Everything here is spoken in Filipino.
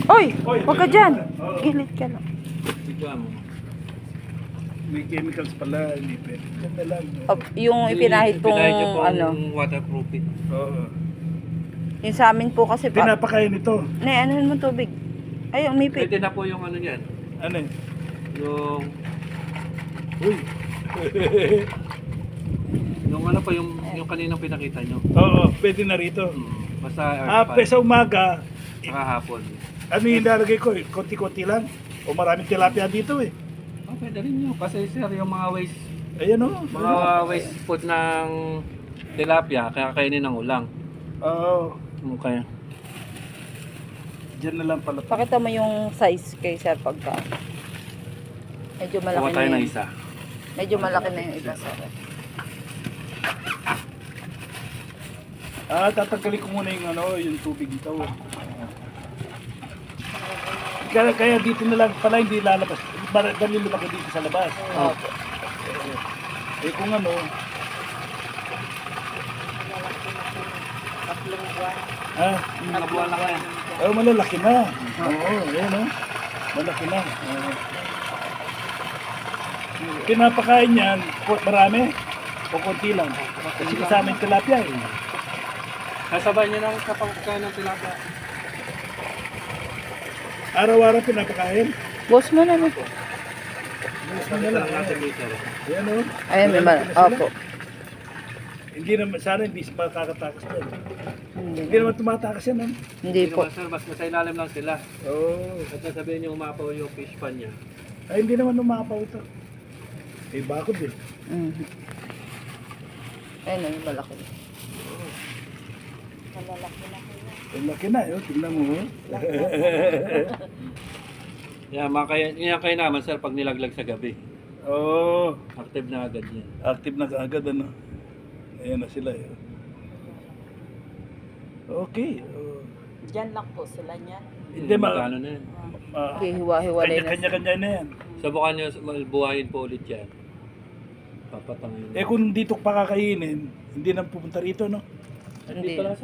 Oy, huwag ka dyan. Gilid ka lang. Tigwa mo. May chemicals pala, hindi pwede. Yan na lang. Yung ipinahid pong Ipinahid niyo pong ano. waterproofing. Oo. Yung sa amin po kasi pa. Pinapakain ito. Anuhin mo tubig. Ay, umipit. Pwede na po yung ano yan. Ano eh? Yung, Uy. yung ano pa, yung kaninang pinakita nyo. Oo, pwede na rito. Basta Sa umaga, saka hapon. ano yung lalagay ko? Konti-konti lang. O maraming tilapia dito eh. Oh, pwede rin nyo. Kasi sir, yung mga waste, Ayan o. mga waste food ng tilapia, kaya kainin ng ulang. Oo. Kaya. Diyan na lang pala. Pakita mo yung size kay sir pagka. Medyo malaki Kuha na tayo ng yun. isa. Medyo malaki na yung iba sir. Tatanggalin ko muna yung ano, yung tubig dito. Kaya dito na lang pala hindi lalabas. Dali lumaki dito sa labas. Opo. Eh kung ano, Mga buwan lang yan. malalaki na. Oo, ayan o. Malaki na. Pinapakain yan, marami o konti lang. Kasi kasama yung tilapia eh. Kasabay nyo ng kapangkain ng tilapia. Araw-araw pinapakain. Boss mo na no. Sabi lang natin later. Ayan o. Ayun, may opo. Hindi naman, sana hindi makakatakas yan. Hindi naman tumatakas yan. Hindi Hindi po. naman sir, basta sa ilalim lang sila. Oo. At nasabihin nyo umapaw yung fish pan niya. Ay, hindi naman umapaw ito. Eh, bakod eh. Mhm. Ayun, yung malaki. Ang laki na, yun. Tignan mo. Oh. Yan kayo naman sir pag nilaglag sa gabi. Oo. Active na agad yan. Active na kaagad, ano. Ayan na sila, eh. Okay. Diyan lang po sila niyan. Hindi, Magkano na yan. Hiwa-hiwalay na. Kanya-kanya na yan. Subukan nyo, buhayin po ulit yan. Papatangin. Eh, kung dito pakakainin, hindi na pupunta rito, no? Hindi. Dito lang